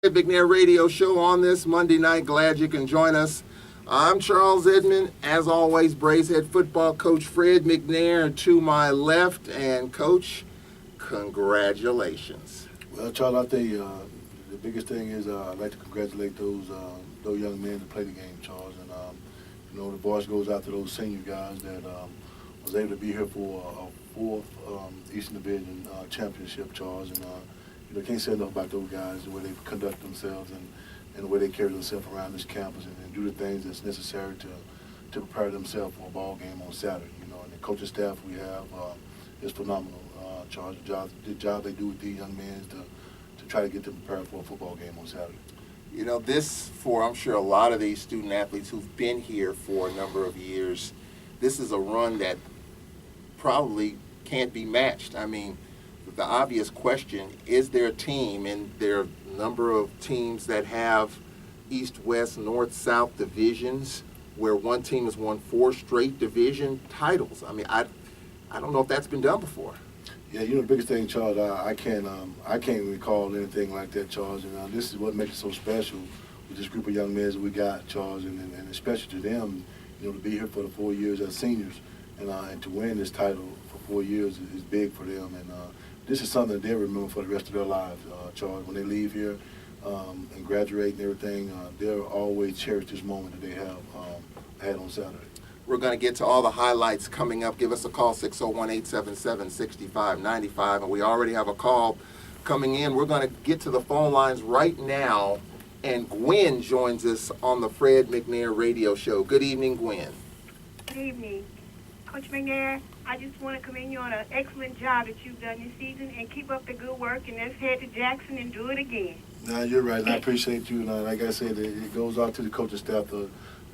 McNair radio show on this Monday night. Glad you can join us. I'm Charles Edmond. As always, Braves head football coach Fred McNair to my left. And coach, congratulations. Well, Charles, I tell you, the biggest thing is I'd like to congratulate those young men that played the game, Charles. And the voice goes out to those senior guys that was able to be here for a fourth Eastern Division championship, Charles. And can't say enough about those guys, the way they conduct themselves and the way they carry themselves around this campus and do the things that's necessary to prepare themselves for a ball game on Saturday. And the coaching staff we have is phenomenal. Charles, the job they do with these young men is to try to get them prepared for a football game on Saturday. I'm sure a lot of these student athletes who've been here for a number of years, this is a run that probably can't be matched. I mean, the obvious question, is there a team, and there are a number of teams that have East, West, North, South divisions where one team has won 4 straight division titles. I mean, I don't know if that's been done before. Yeah, the biggest thing, Charles, I can't recall anything like that, Charles. And this is what makes it so special with this group of young men that we got, Charles, and especially to them, to be here for the 4 years as seniors and to win this title for 4 years is big for them. And this is something that they'll remember for the rest of their lives, Charles. When they leave here and graduate and everything, they'll always cherish this moment that they have had on Saturday. We're going to get to all the highlights coming up. Give us a call, 601-877-6595. And we already have a call coming in. We're going to get to the phone lines right now. And Gwen joins us on the Fred McNair radio show. Good evening, Gwen. Good evening. Coach McNair, I just want to commend you on an excellent job that you've done this season, and keep up the good work, and let's head to Jackson and do it again. No, you're right. I appreciate you. And like I said, it goes out to the coaching staff, the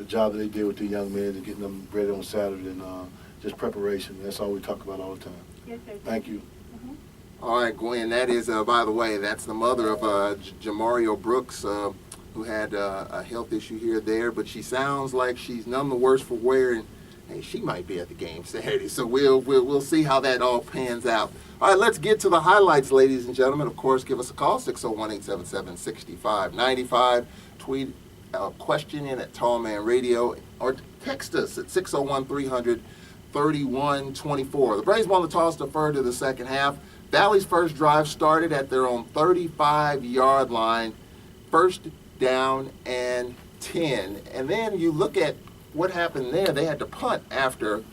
job that they did with the young men and getting them ready on Saturday, and just preparation. That's all we talk about all the time. Yes, sir. Thank you. Mm-hmm. All right, Gwen, that is, by the way, that's the mother of Jamario Brooks, who had a health issue here or there, but she sounds like she's none the worse for wear, and hey, she might be at the game Saturday, so we'll see how that all pans out. All right, let's get to the highlights, ladies and gentlemen. Of course, give us a call, 601-877-6595. Tweet a question in at Tallman Radio, or text us at 601-300-3124. The Braves won the toss, deferred to the second half. Valley's first drive started at their own 35-yard line, first down and 10. And then you look at what happened there. They had to punt after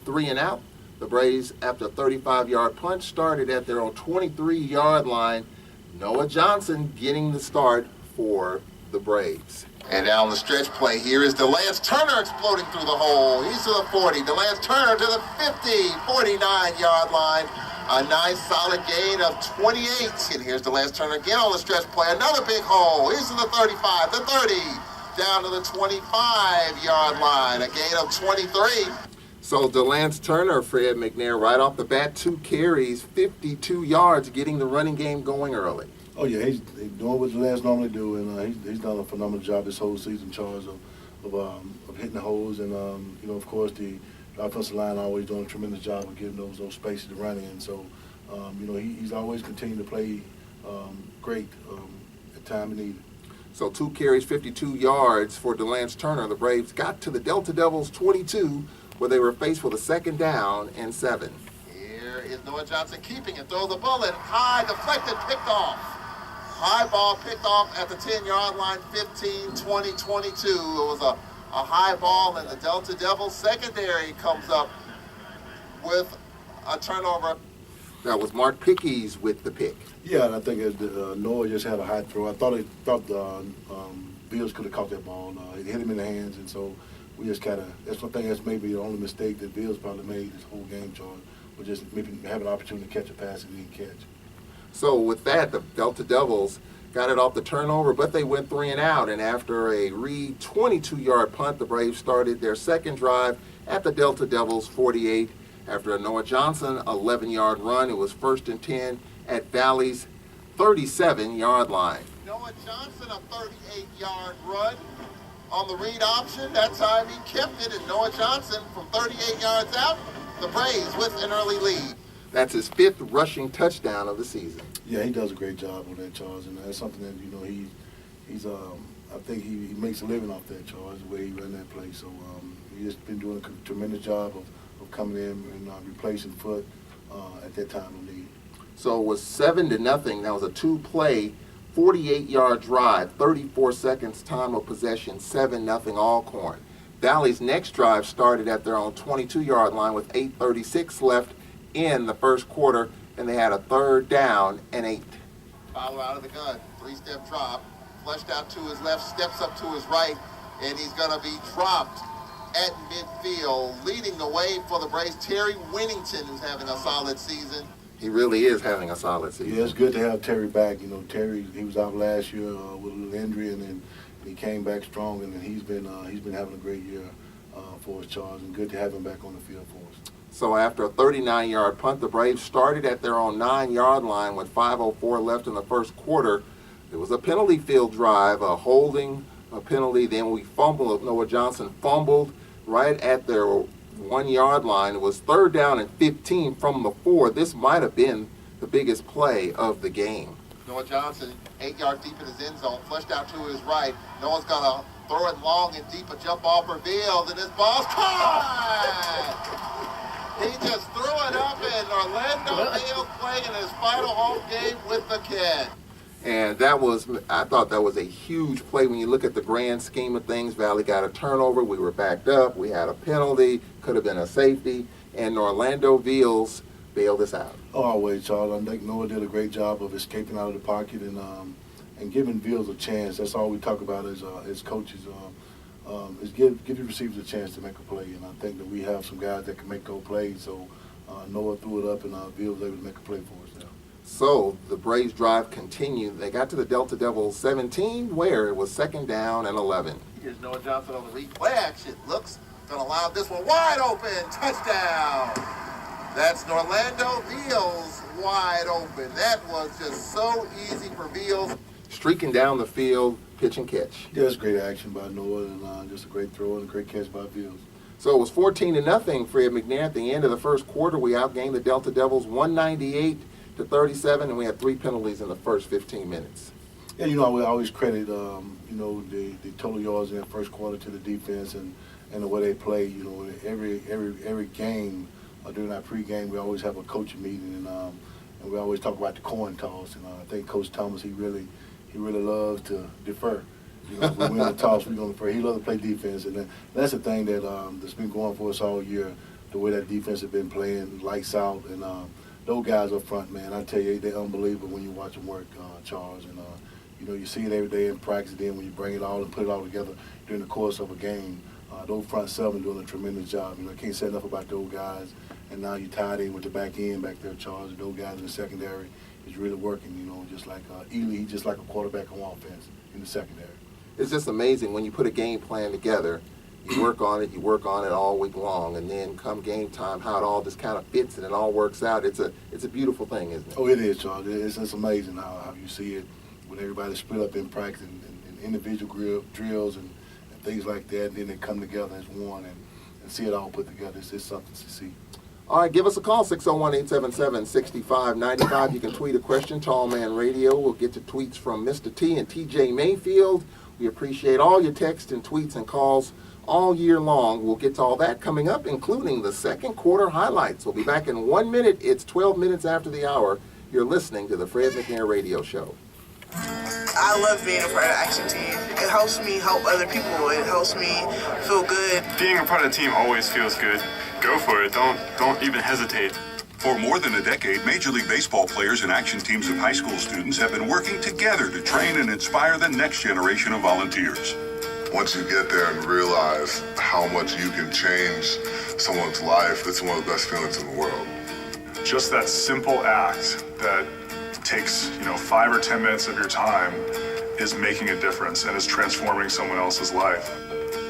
3 and out. The Braves, after a 35-yard punt, started at their own 23-yard line. Noah Johnson getting the start for the Braves. And down the stretch play here is DeLance Turner exploding through the hole. He's to the 40. DeLance Turner to the 50, 49-yard line. A nice solid gain of 28. And here's DeLance Turner again on the stretch play. Another big hole. He's to the 35, the 30. Down to the 25-yard line, a gain of 23. So DeLance Turner, Fred McNair, right off the bat, 2 carries, 52 yards, getting the running game going early. Oh yeah, he's doing what DeLance normally do, and he's done a phenomenal job this whole season, Charles, of hitting the holes, and of course the offensive line always doing a tremendous job of giving those spaces to run in. So he's always continued to play great at time of need. So 2 carries, 52 yards for DeLance Turner. The Braves got to the Delta Devils 22, where they were faced with a 2nd down and 7. Here is Noah Johnson keeping it. Throw the bullet. High, deflected, picked off. High ball picked off at the 10-yard line, 15, 20, 22. It was a high ball, and the Delta Devils secondary comes up with a turnover. That was Mark Pickeys with the pick. Yeah, and I think Noah just had a high throw. I thought the Bills could have caught that ball. It hit him in the hands, and so we just that's one thing that's maybe the only mistake that Bills probably made this whole game, Charles, was just maybe have an opportunity to catch a pass and didn't catch. So with that, the Delta Devils got it off the turnover, but they went 3 and out, and after a Reed 22-yard punt, the Braves started their second drive at the Delta Devils 48. After a Noah Johnson 11-yard run, it was 1st and 10 at Valley's 37-yard line. Noah Johnson, a 38-yard run on the read option. That time he kept it, and Noah Johnson from 38 yards out, the Braves with an early lead. That's his 5th rushing touchdown of the season. Yeah, he does a great job on that, Charles, and that's something that he's I think he makes a living off that, Charles, the way he ran that play. So he's just been doing a tremendous job of coming in and replacing Foot at that time of need. So it was 7-0. That was a 2-play, 48-yard drive, 34 seconds time of possession, 7-0 Alcorn. Valley's next drive started at their own 22-yard line with 8:36 left in the first quarter, and they had a 3rd down and 8. Fowler out of the gun, 3-step drop, flushed out to his left, steps up to his right, and he's going to be dropped at midfield. Leading the way for the Braves, Terry Winnington, who's having a solid season. He really is having a solid season. Yeah, it's good to have Terry back. You know, Terry, he was out last year with a little injury, and then he came back strong, and then he's been having a great year for us, Charles, and good to have him back on the field for us. So after a 39-yard punt, the Braves started at their own 9-yard line with 5:04 left in the first quarter. It was a penalty field drive, a holding, a penalty. Then we fumbled. Noah Johnson fumbled right at their 1-yard line. It was 3rd down and 15 from the 4. This might have been the biggest play of the game. Noah Johnson, 8 yards deep in his end zone, flushed out to his right. Noah's going to throw it long and deep, a jump off revealed, and this ball's caught! He just threw it up, and Orlando Neal playing in his final home game with the kid. And I thought that was a huge play when you look at the grand scheme of things. Valley got a turnover, we were backed up, we had a penalty, could have been a safety, and Orlando Veals bailed us out. Always, Charles. I think Noah did a great job of escaping out of the pocket and giving Veals a chance. That's all we talk about as coaches. Is give your receivers a chance to make a play, and I think that we have some guys that can make those plays. So Noah threw it up, and Veals was able to make a play for us now. So the Braves drive continued. They got to the Delta Devils 17, where it was 2nd down and 11. Here's Noah Johnson on the replay action. Looks going to allow this one wide open. Touchdown. That's Orlando Veals wide open. That was just so easy for Veals. Streaking down the field, pitch and catch. Yeah, it's great action by Noah, and just a great throw and a great catch by Veals. So it was 14-0 Fred McNair at the end of the first quarter. We outgained the Delta Devils 198-37, and we had 3 penalties in the first 15 minutes. Yeah, you know, I always credit, the total yards in that first quarter to the defense and the way they play. You know, every game during our pregame, we always have a coaching meeting, and we always talk about the coin toss. And I think Coach Thomas, he really loves to defer. You know, if we win the toss, we're going to defer. He loves to play defense, and that's the thing that's been going for us all year. The way that defense has been playing, lights out, and those guys up front, man, I tell you, they're unbelievable when you watch them work, Charles. And you see it every day in practice. Then when you bring it all and put it all together during the course of a game, those front 7 doing a tremendous job. You know, I can't say enough about those guys. And now you tied in with the back end back there, Charles. And those guys in the secondary is really working. You know, just like Ely, he's just like a quarterback on offense in the secondary. It's just amazing when you put a game plan together. You work on it all week long, and then come game time, how it all just kind of fits and it all works out. It's a beautiful thing, isn't it? Oh, it is, Charles. It's amazing how you see it when everybody split up in practice and individual drills and things like that, and then they come together as one and see it all put together. It's something to see. All right, give us a call, 601-877-6595. You can tweet a question, Tall Man Radio. We'll get to tweets from Mr. T and TJ Mayfield. We appreciate all your texts and tweets and calls all year long. We'll get to all that coming up, including the second quarter highlights. We'll be back in 1 minute. It's 12 minutes after the hour. You're listening to the Fred McNair Radio Show. I love being a part of the action team. It helps me help other people. It helps me feel good. Being a part of the team always feels good. Go for it. Don't even hesitate. For more than a decade, Major League Baseball players and action teams of high school students have been working together to train and inspire the next generation of volunteers. Once you get there and realize how much you can change someone's life, it's one of the best feelings in the world. Just that simple act that takes 5 or 10 minutes of your time is making a difference and is transforming someone else's life.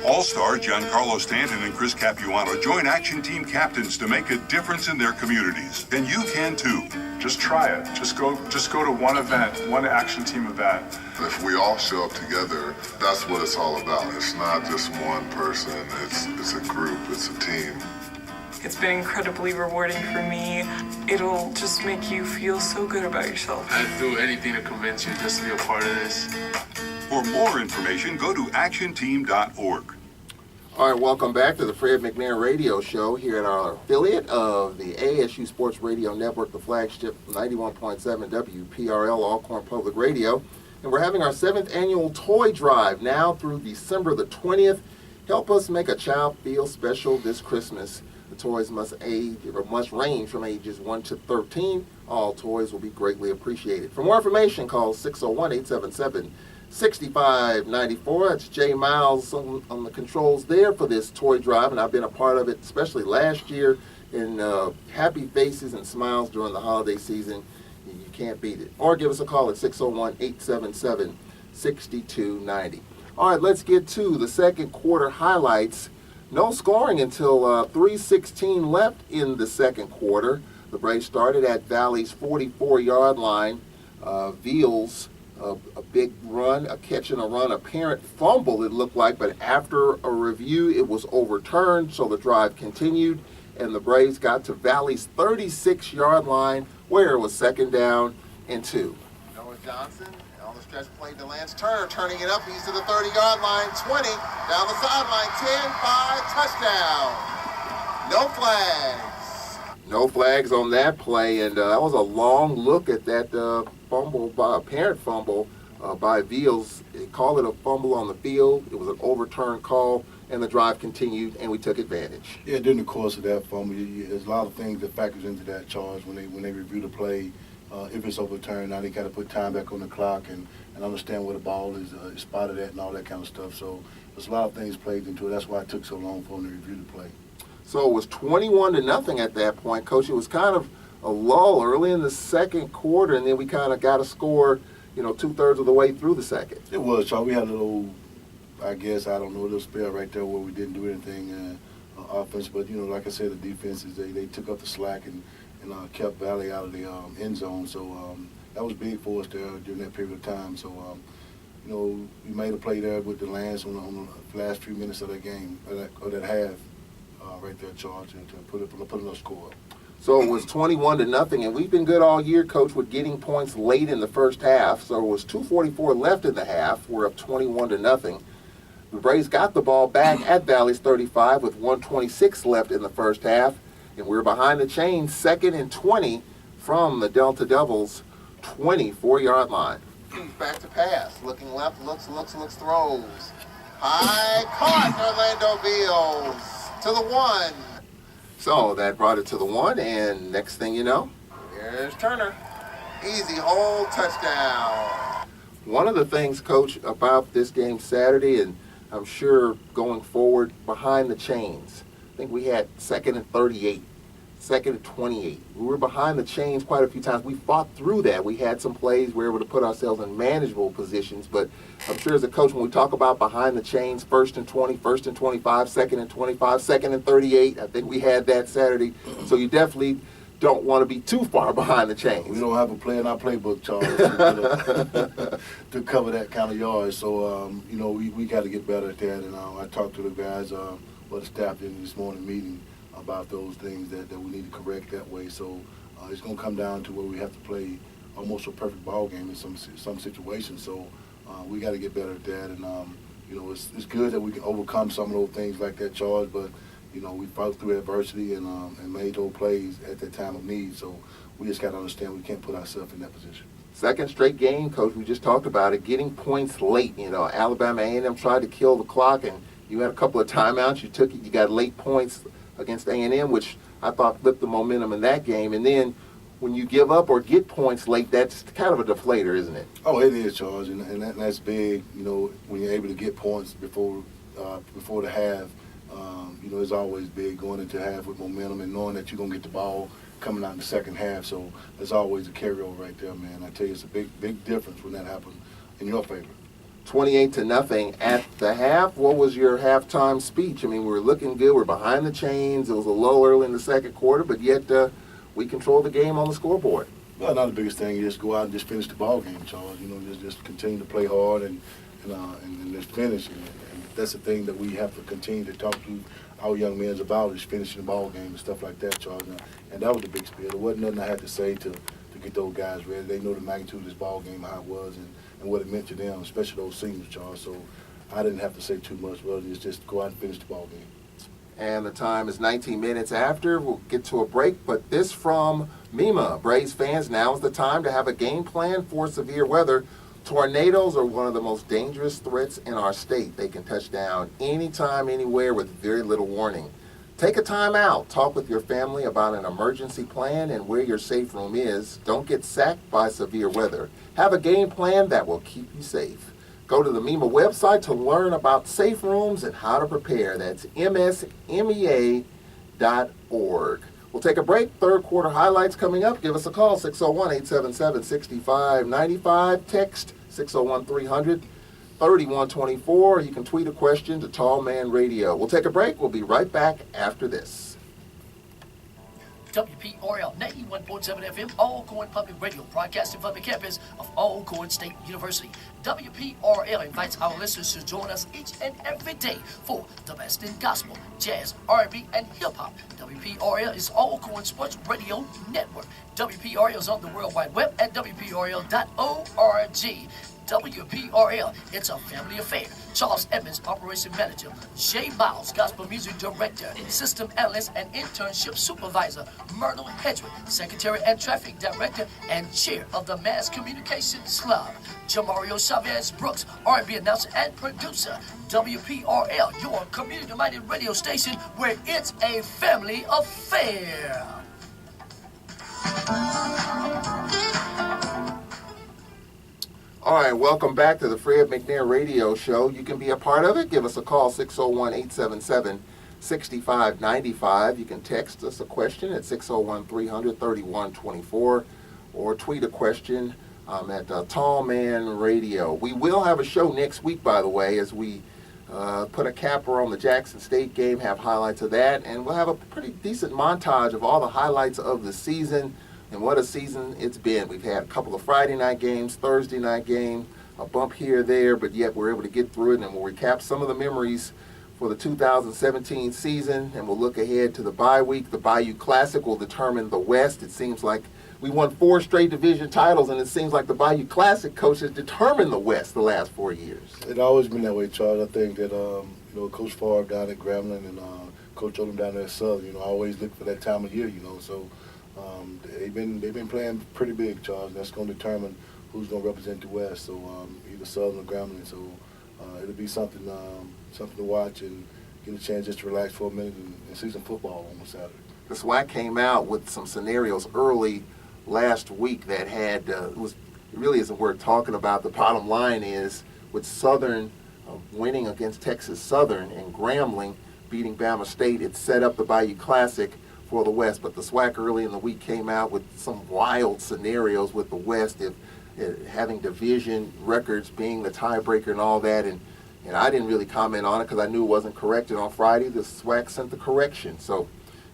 All-star Giancarlo Stanton and Chris Capuano join action team captains to make a difference in their communities. And you can too. Just try it. Just go to one event, one action team event. If we all show up together, that's what it's all about. It's not just one person, it's a group, it's a team. It's been incredibly rewarding for me. It'll just make you feel so good about yourself. I'd do anything to convince you just to be a part of this. For more information, go to actionteam.org. All right, welcome back to the Fred McNair Radio Show here at our affiliate of the ASU Sports Radio Network, the flagship 91.7 WPRL Alcorn Public Radio. And we're having our 7th annual toy drive now through December the 20th. Help us make a child feel special this Christmas. The toys must range from ages 1 to 13. All toys will be greatly appreciated. For more information, call 601-877-6594. That's Jay Miles on the controls there for this toy drive, and I've been a part of it, especially last year, in happy faces and smiles during the holiday season. You can't beat it. Or give us a call at 601-877-6290. All right, let's get to the second quarter highlights. No scoring until 3:16 left in the second quarter. The Braves started at Valley's 44-yard line. Veals, a big run, a catch and a run, apparent fumble it looked like, but after a review it was overturned, so the drive continued, and the Braves got to Valley's 36-yard line where it was 2nd down and 2. Noah Johnson on the stretch play to Lance Turner, turning it up. He's to the 30-yard line, 20, down the sideline, 10, 5, touchdown. No flags. No flags on that play, and that was a long look at that apparent fumble by Veals. They called it a fumble on the field. It was an overturned call, and the drive continued, and we took advantage. Yeah, during the course of that fumble, there's a lot of things that factors into that charge when they review the play. If it's overturned, now they got to put time back on the clock and understand where the ball is spotted at and all that kind of stuff. So there's a lot of things played into it. That's why it took so long for them to review the play. So it was 21-0 at that point, Coach. It was kind of a lull early in the second quarter, and then we kind of got a score, 2/3 of the way through the second. It was, Charles. We had a little, a little spell right there where we didn't do anything offense. But, like I said, the defenses, they took up the slack and kept Valley out of the end zone. So that was big for us there during that period of time. So, we made a play there with the Lance on the last few minutes of that game, or that half. Right there, Charge, and to put another score up. So it was 21-0, and we've been good all year, Coach, with getting points late in the first half. So it was 2:44 left in the half. We're up 21-0. The Braves got the ball back at Valley's 35 with 1:26 left in the first half, and we're behind the chains, 2nd and 20 from the Delta Devils' 24-yard line. Back to pass, looking left, looks, throws. High caught, Orlando Veals. To the 1. So that brought it to the 1, and next thing you know, there's Turner. Easy hole, touchdown. One of the things, Coach, about this game Saturday, and I'm sure going forward, behind the chains, I think we had 2nd and 38, 2nd and 28. We were behind the chains quite a few times. We fought through that. We had some plays we were able to put ourselves in manageable positions, but I'm sure as a coach, when we talk about behind the chains, 1st and 20, 1st and 25, 2nd and 25, 2nd and 38, I think we had that Saturday. So you definitely don't want to be too far behind the chains. We don't have a play in our playbook, Charles, to cover that kind of yards. So, we got to get better at that. And I talked to the guys, the staff in this morning meeting about those things that we need to correct that way. So it's going to come down to where we have to play almost a perfect ball game in some situations. So we got to get better at that. And, it's good that we can overcome some of those things like that, Charles, but, we fought through adversity and made those plays at that time of need. So we just got to understand we can't put ourselves in that position. Second straight game, Coach, we just talked about it, getting points late. Alabama A&M tried to kill the clock, and you had a couple of timeouts. You took it. You got late points against A&M, which I thought flipped the momentum in that game. And then when you give up or get points late, that's kind of a deflator, isn't it? Oh, it is, Charles, and that's big, when you're able to get points before the half. It's always big going into half with momentum and knowing that you're going to get the ball coming out in the second half. So there's always a carryover right there, man. I tell you, it's a big difference when that happens in your favor. 28-0 at the half. What was your halftime speech? I mean, we were looking good. We're behind the chains. It was a low early in the second quarter, but yet we controlled the game on the scoreboard. Well, not the biggest thing. You just go out and just finish the ball game, Charles. Just continue to play hard and just finish. And that's the thing that we have to continue to talk to our young men about, is finishing the ball game and stuff like that, Charles. And that was the big spiel. There wasn't nothing I had to say to get those guys ready. They know the magnitude of this ball game, how it was, and and what it meant to them, especially those seniors, Charles. So I didn't have to say too much, but it's just go out and finish the ball game. And the time is 19 minutes after. We'll get to a break, but this from MEMA. Braves fans, now is the time to have a game plan for severe weather. Tornadoes are one of the most dangerous threats in our state. They can touch down anytime, anywhere with very little warning. Take a time out. Talk with your family about an emergency plan and where your safe room is. Don't get sacked by severe weather. Have a game plan that will keep you safe. Go to the MEMA website to learn about safe rooms and how to prepare. That's msmea.org. We'll take a break. Third quarter highlights coming up. Give us a call, 601-877-6595. Text 601-300-3124. You can tweet a question to Tall Man Radio. We'll take a break. We'll be right back after this. WPRL 91.7 FM, Alcorn Public Radio, broadcasting from the campus of Alcorn State University. WPRL invites our listeners to join us each and every day for the best in gospel, jazz, R&B, and hip-hop. WPRL is Alcorn Sports Radio Network. WPRL is on the World Wide Web at WPRL.org. WPRL, it's a family affair. Charles Edmonds, Operation Manager. Jay Miles, Gospel Music Director, System Analyst and Internship Supervisor. Myrtle Hedgewood, Secretary and Traffic Director and Chair of the Mass Communications Club. Jamario Chavez Brooks, R&B Announcer and Producer. WPRL, your community-minded radio station where it's a family affair. All right, welcome back to the Fred McNair Radio Show. You can be a part of it. Give us a call, 601-877-6595. You can text us a question at 601-300-3124 or tweet a question at Tall Man Radio. We will have a show next week, by the way, as we put a capper on the Jackson State game, have highlights of that, and we'll have a pretty decent montage of all the highlights of the season. And what a season it's been. We've had a couple of Friday night games, Thursday night game, a bump here or there, but yet we're able to get through it, and we'll recap some of the memories for the 2017 season, and we'll look ahead to the bye week. The Bayou Classic will determine the West. It seems like we won 4 straight division titles, and it seems like the Bayou Classic coach has determined the West the last 4 years. It's always been that way, Charles. I think that Coach Favre down at Grambling and Coach Odom down there at Southern, I always look for that time of year, so they've been playing pretty big, Charles. That's going to determine who's going to represent the West. So either Southern or Grambling. So it'll be something to watch and get a chance just to relax for a minute and see some football on Saturday. The SWAC came out with some scenarios early last week that had it really isn't worth talking about. The bottom line is with Southern winning against Texas Southern and Grambling beating Bama State, it set up the Bayou Classic for the West. But the SWAC early in the week came out with some wild scenarios with the West, if having division records being the tiebreaker and all that. And I didn't really comment on it because I knew it wasn't corrected on Friday. The SWAC sent the correction. So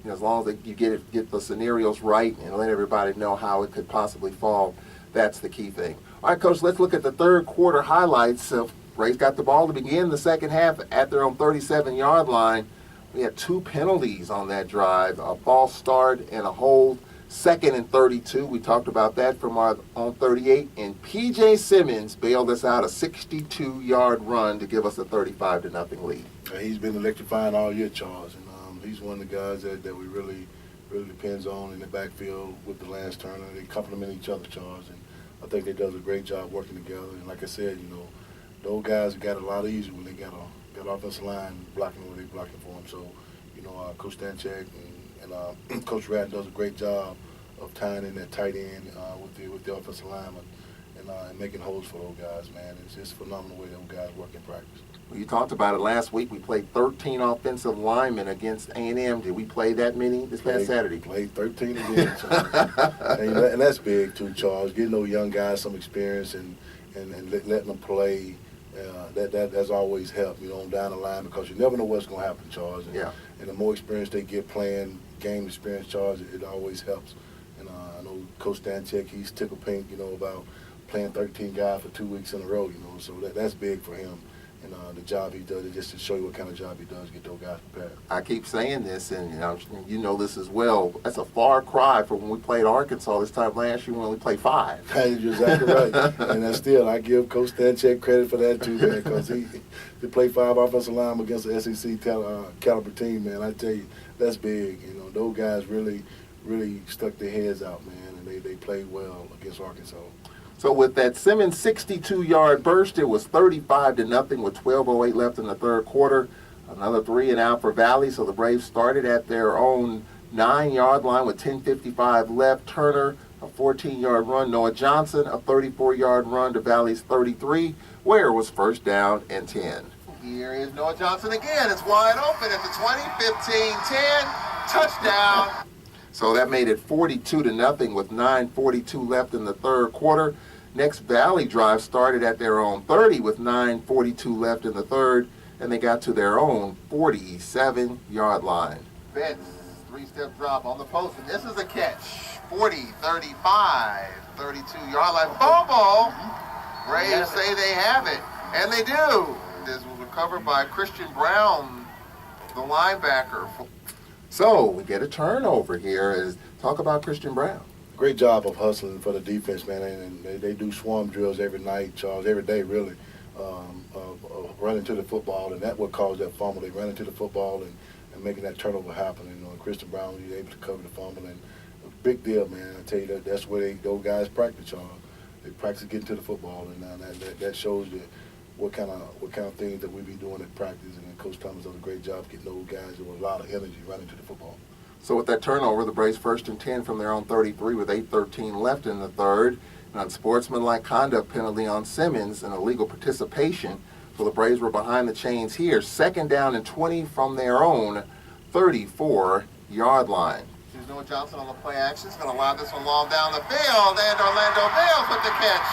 as long as you get the scenarios right and let everybody know how it could possibly fall, that's the key thing. All right, Coach, let's look at the third quarter highlights. Braves got the ball to begin the second half at their own 37-yard line. We had 2 penalties on that drive, a false start and a hold. 2nd and 32, we talked about that from our own 38. And P.J. Simmons bailed us out a 62-yard run to give us a 35-0 lead. He's been electrifying all year, Charles, and he's one of the guys that we really depends on in the backfield with the Lance Turner. They complement each other, Charles, and I think they does a great job working together. And like I said, those guys got a lot easier when they got offensive line blocking what they're blocking for them. So, Coach Stanchek and Coach Ratton does a great job of tying in that tight end with the offensive lineman and making holes for those guys, man. It's just phenomenal the way those guys work in practice. Well, you talked about it last week. We played 13 offensive linemen against A&M. Did we play that many this past Saturday? Played 13 again, Charles. and that's big too, Charles. Getting those young guys some experience and letting them play. That's always helped, down the line, because you never know what's going to happen, Charles. And the more experience they get playing, game experience, Charles, it always helps. And I know Coach Stanchek, he's tickled pink, about playing 13 guys for 2 weeks in a row, so that's big for him. the job he does, just to show you what kind of job he does, get those guys prepared. I keep saying this, and you know this as well. That's a far cry from when we played Arkansas this time last year when we only played 5. You're exactly right. And that's still, I give Coach Stanchek credit for that too, man, because he played 5 offensive linemen against the SEC caliber team, man. I tell you, that's big. You know, those guys really stuck their heads out, man, and they played well against Arkansas. So with that Simmons 62-yard burst, it was 35-0 with 12:08 left in the third quarter. Another 3 and out for Valley, so the Braves started at their own 9-yard line with 10:55 left. Turner, a 14-yard run. Noah Johnson, a 34-yard run to Valley's 33, where it was first down and 10. Here is Noah Johnson again. It's wide open at the 20, 15, 10, touchdown. So that made it 42-0 with 9:42 left in the third quarter. Next Valley drive started at their own 30 with 9:42 left in the third, and they got to their own 47-yard line. Vince, 3-step drop on the post, and this is a catch. 40, 35, 32-yard line. Fumble! Braves say they have it, and they do. This was recovered by Christian Brown, the linebacker. So we get a turnover here. Talk about Christian Brown. Great job of hustling for the defense, man, and they do swarm drills every night, Charles, every day, really, of running to the football, and that's what caused that fumble. They ran into the football and making that turnover happen. You know, and Christian Brown was able to cover the fumble, and a big deal, man. I tell you, that's where those guys practice, Charles. They practice getting to the football, and that shows you what kind of things that we be doing at practice. And Coach Thomas does a great job getting those guys with a lot of energy running to the football. So with that turnover, the Braves first and 10 from their own 33 with 8:13 left in the third. An unsportsmanlike conduct penalty on Simmons and illegal participation. So the Braves were behind the chains here. Second down and 20 from their own 34-yard line. Here's Noah Johnson on the play action. He's going to lob this one long down the field. And Orlando Bales with the catch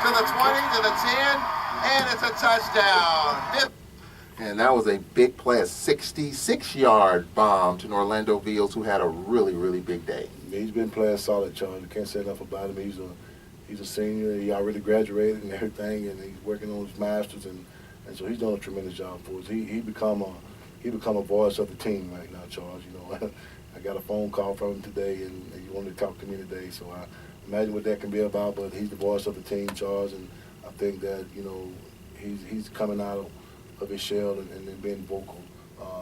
to the 20, to the 10, and it's a touchdown. And that was a big play, a 66-yard bomb to Orlando Beals, who had a really, really big day. Yeah, he's been playing solid, Charles. You can't say enough about him. He's a senior. He already graduated and everything, and he's working on his masters, and so he's doing a tremendous job for us. He become a voice of the team right now, Charles. You know, I got a phone call from him today, and he wanted to talk to me today. So I imagine what that can be about. But he's the voice of the team, Charles, and I think that he's coming out of his shell and being vocal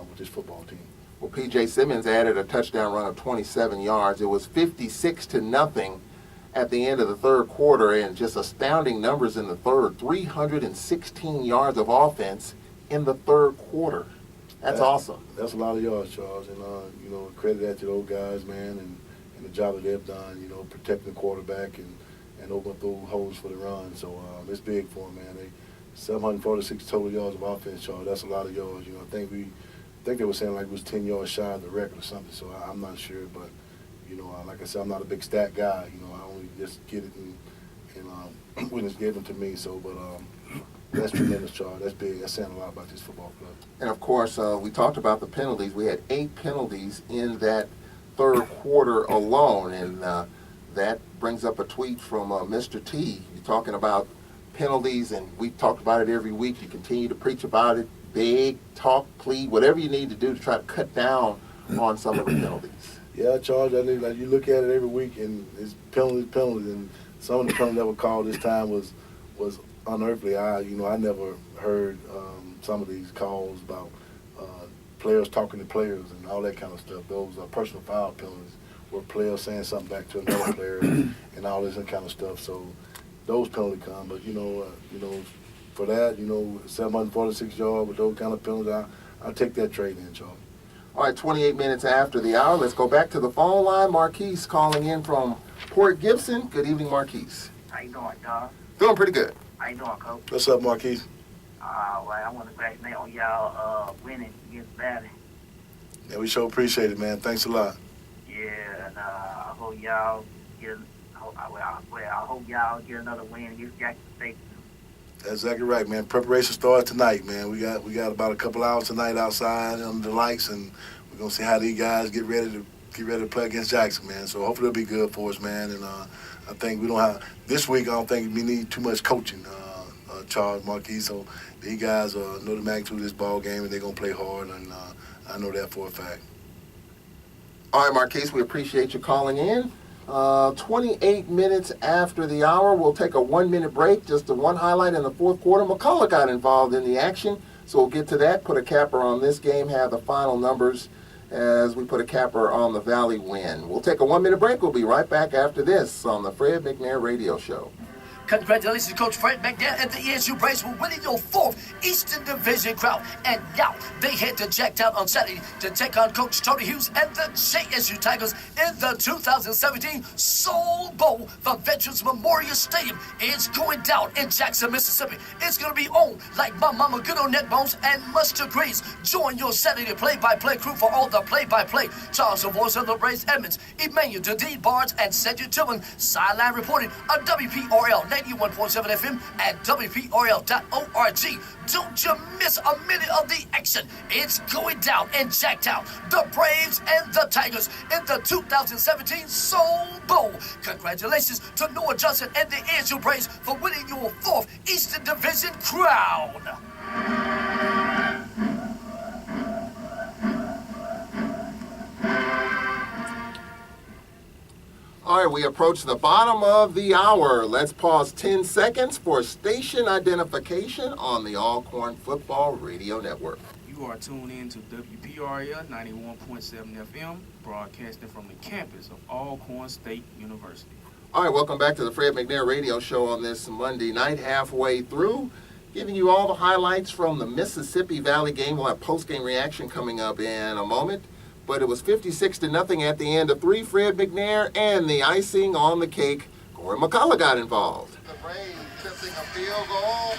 with his football team. Well, P.J. Simmons added a touchdown run of 27 yards. It was 56-0 at the end of the third quarter, and just astounding numbers in the third. 316 yards of offense in the third quarter. That's awesome. That's a lot of yards, Charles, and credit that to those guys, man, and the job that they've done, protecting the quarterback and open up those holes for the run. So it's big for them, man. 746 total yards of offense, Charles. That's a lot of yards. I think they were saying like it was 10 yards shy of the record or something. So I'm not sure, but like I said, I'm not a big stat guy. I only just get it and witness gave them to me. So, but that's tremendous, Charles. That's big. That's saying a lot about this football club. And of course, we talked about the penalties. We had 8 penalties in that third quarter alone, and that brings up a tweet from Mr. T. You're talking about penalties, and we've talked about it every week. You continue to preach about it, beg, talk, plead, whatever you need to do to try to cut down on some of the penalties. Yeah, Charles, I mean, like you look at it every week, and it's penalties, and some of the penalties that were called this time was unearthly. I never heard some of these calls about players talking to players and all that kind of stuff. Those are personal foul penalties where players saying something back to another player and all this kind of stuff. So those penalties come, but for that, 746 yards with those kind of penalties, I'll take that trade in, Charles. All right, 28 minutes after the hour, let's go back to the phone line. Marquise calling in from Port Gibson. Good evening, Marquise. How you doing, John? Doing pretty good. How you doing, Coach? What's up, Marquise? Well, I want to congratulate on y'all winning against Valley. Yeah, we sure appreciate it, man. Thanks a lot. Yeah, and I hope y'all get. I hope y'all get another win against Jackson State. That's exactly right, man. Preparation starts tonight, man. We got about a couple hours tonight outside under the lights, and we're gonna see how these guys get ready to play against Jackson, man. So hopefully it'll be good for us, man. And I think we don't have this week. I don't think we need too much coaching. Charles Marquis. So these guys know the magnitude of this ball game, and they're gonna play hard, and I know that for a fact. All right, Marquise, we appreciate you calling in. 28 minutes after the hour, we'll take a 1-minute break. Just the one highlight in the fourth quarter. McCullough got involved in the action, so we'll get to that, put a capper on this game, have the final numbers as we put a capper on the Valley win. We'll take a 1-minute break. We'll be right back after this on the Fred McNair Radio Show. Congratulations, Coach Fred McNair and the ESU Braves for winning your 4th Eastern Division crown. And now they head to Jacktown on Saturday to take on Coach Tony Hughes and the JSU Tigers in the 2017 Soul Bowl for Veterans Memorial Stadium. It's going down in Jackson, Mississippi. It's going to be on like my mama good on neck bones and mustard greens. Join your Saturday play-by-play crew for all the play-by-play. Charles, the voice of the Braves, Edmonds, Emmanuel, Dedeed Barnes, and Cedric Tillman. Sideline reporting on WPRL 91.7 FM at WPRL.org. Don't you miss a minute of the action. It's going down in Jacktown. The Braves and the Tigers in the 2017 Soul Bowl. Congratulations to Noah Johnson and the ESU Braves for winning your 4th Eastern Division crown. All right, we approach the bottom of the hour. Let's pause 10 seconds for station identification on the Alcorn Football Radio Network. You are tuned in to WPRL 91.7 FM, broadcasting from the campus of Alcorn State University. All right, welcome back to the Fred McNair Radio Show on this Monday night, halfway through, giving you all the highlights from the Mississippi Valley game. We'll have post-game reaction coming up in a moment. But it was 56-0 at the end of 3. Fred McNair and the icing on the cake, Corey McCullough got involved. The Braves attempting a field goal,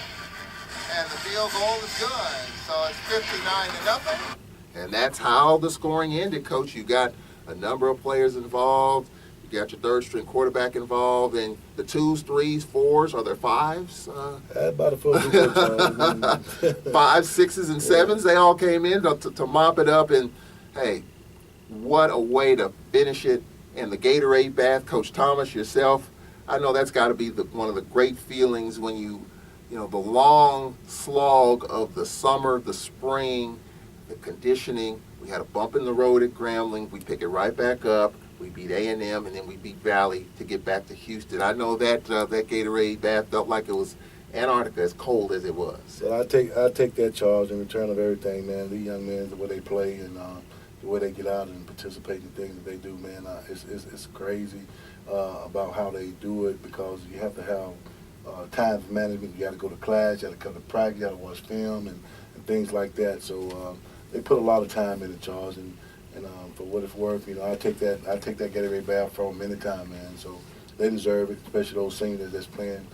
and the field goal is good. So it's 59-0. And that's how the scoring ended, Coach. You got a number of players involved. You got your third-string quarterback involved, and the 2s, 3s, 4s, are there 5s? About a 4. 5s, 6s, and 7s. They all came in to mop it up, and hey, what a way to finish it in the Gatorade bath. Coach Thomas, yourself, I know that's got to be one of the great feelings when you know, the long slog of the summer, the spring, the conditioning. We had a bump in the road at Grambling. We pick it right back up. We beat A&M, and then we beat Valley to get back to Houston. I know that that Gatorade bath felt like it was Antarctica, as cold as it was. So I take that charge in return of everything, man. These young men, the way they play and the way they get out and participate in things that they do, man, it's crazy about how they do it, because you have to have time management. You got to go to class, you got to come to practice, you got to watch film and things like that. So they put a lot of time in the charge, and for what it's worth, you know, I take that Gatorade bath from them anytime, man. So they deserve it, especially those seniors that's playing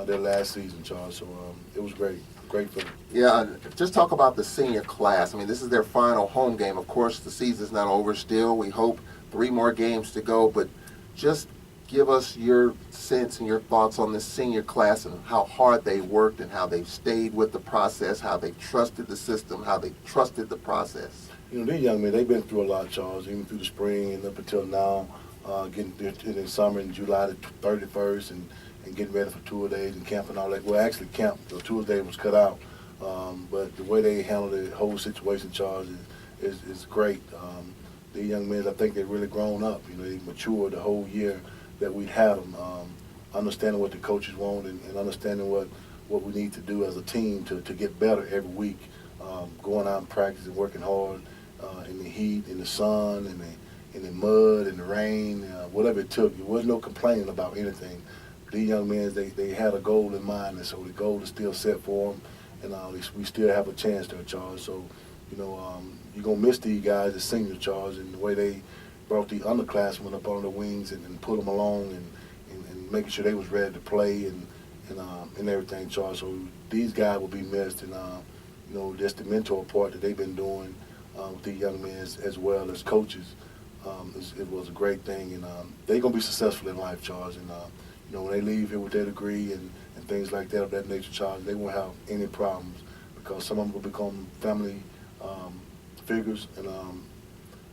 their last season, Charles. So it was great for them. Yeah, just talk about the senior class. I mean, this is their final home game. Of course, the season's not over still. We hope 3 more games to go, but just give us your sense and your thoughts on this senior class and how hard they worked and how they've stayed with the process, how they trusted the system, how they trusted the process. You know, these young men, they've been through a lot, Charles, even through the spring and up until now, getting in the summer in July the 31st and getting ready for tour days and camp and all that. Well, actually, camp, the tour day was cut out. But the way they handled the whole situation, Charles, is great. The young men, I think they've really grown up. You know, they matured the whole year that we had them, understanding what the coaches want and understanding what we need to do as a team to get better every week. Going out and practicing, working hard in the heat, in the sun, in the mud, in the rain, whatever it took. There was no complaining about anything. These young men, they had a goal in mind, and so the goal is still set for them, and we still have a chance there, Charles. So, you know, you're going to miss these guys as seniors, Charles, and the way they brought the underclassmen up on the wings and put them along and making sure they was ready to play and everything, Charles. So these guys will be missed, and, you know, just the mentor part that they've been doing with these young men as well as coaches. It was a great thing, and they're going to be successful in life, Charles, and you know, when they leave here with their degree and things like that of that nature, Charles, they won't have any problems, because some of them will become family figures, and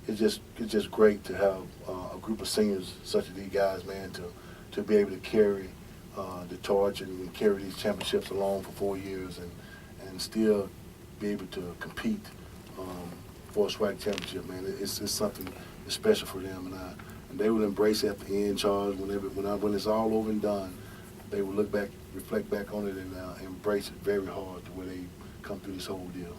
it's just great to have a group of seniors such as these guys, man, to be able to carry the torch and carry these championships along for 4 years and still be able to compete for a SWAC championship, man. It's something that's special for them, and they will embrace it at the end, Charles. When it's all over and done, they will look back, reflect back on it, and embrace it very hard the way they come through this whole deal.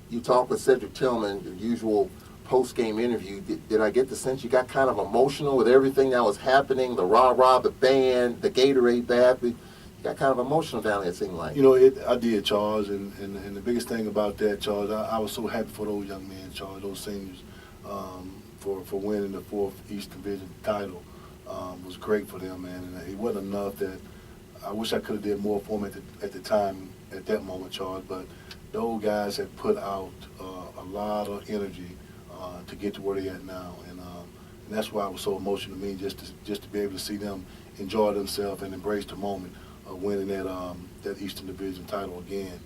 You talked with Cedric Tillman, the usual post-game interview. Did I get the sense you got kind of emotional with everything that was happening, the rah-rah, the band, the Gatorade bath? You got kind of emotional down there, it seemed like. You know, I did, Charles, and the biggest thing about that, Charles, I was so happy for those young men, Charles, those seniors, for winning the 4th East Division title. Was great for them, man, and it wasn't enough that I wish I could have did more for them at the time, at that moment, Charles, but those guys had put out a lot of energy to get to where they're at now, and that's why it was so emotional to me, just to be able to see them enjoy themselves and embrace the moment of winning that Eastern Division title again,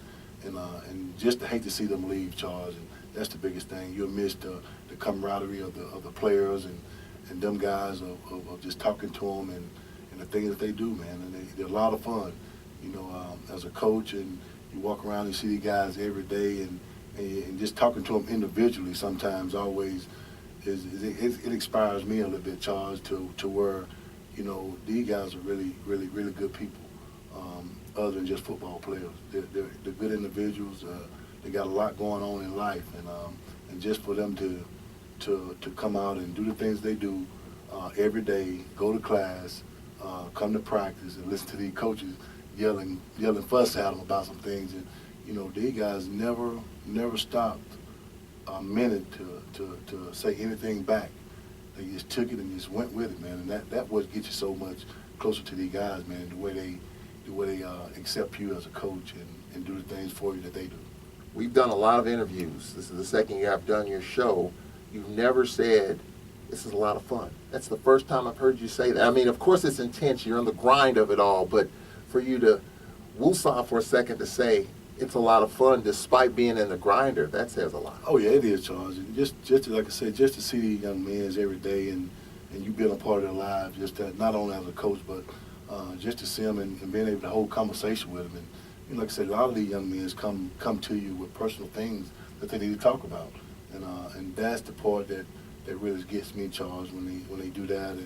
and just to hate to see them leave, Charles, and that's the biggest thing. You'll miss the camaraderie of the players and them guys of just talking to them and the things that they do, man, and they're a lot of fun, you know, as a coach, and you walk around and see these guys every day, and just talking to them individually sometimes always it inspires me a little bit, Charles, to where, you know, these guys are really, really, really good people, other than just football players. They're good individuals. They got a lot going on in life, and just for them to come out and do the things they do every day, go to class, come to practice, and listen to these coaches yelling fuss at them about some things, and you know, these guys never stopped a minute to say anything back. They just took it and just went with it, man, and that what gets you so much closer to these guys, man. The way they accept you as a coach and do the things for you that they do. We've done a lot of interviews. This is the second year I've done your show. You've never said, this is a lot of fun. That's the first time I've heard you say that. I mean, of course it's intense. You're on the grind of it all. But for you to woosah for a second to say, it's a lot of fun despite being in the grinder, that says a lot. Oh, yeah, it is, Charles. And just like I said, just to see these young men every day and you being a part of their lives, just that, not only as a coach, but just to see them and being able to hold conversation with them. And you know, like I said, a lot of these young men come to you with personal things that they need to talk about. And that's the part that really gets me, Charles, when they do that.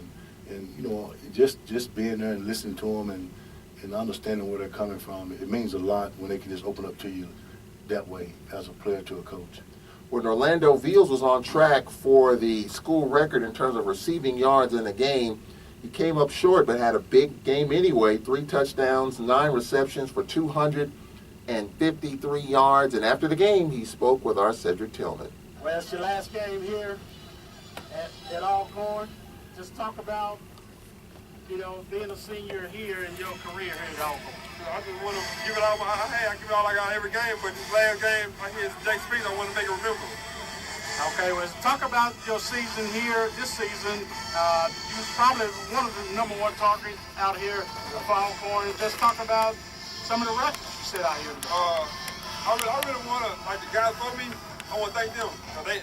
And you know, just being there and listening to them and understanding where they're coming from, it means a lot when they can just open up to you that way as a player to a coach. When Orlando Veals was on track for the school record in terms of receiving yards in the game, he came up short but had a big game anyway. 3 touchdowns, 9 receptions for 253 yards. And after the game, he spoke with our Cedric Tillman. Well, it's your last game here at Alcorn. Just talk about, you know, being a senior here in your career here at Alcorn. I just want to give it all I give it all I got every game, but this last game, like here's Jake Speed, I want to make it remember. Okay, well, talk about your season here. This season, you was probably one of the #1 targets out here for Alcorn. Just talk about some of the records you set out here. I really want to, like the guys for me, I want to thank them.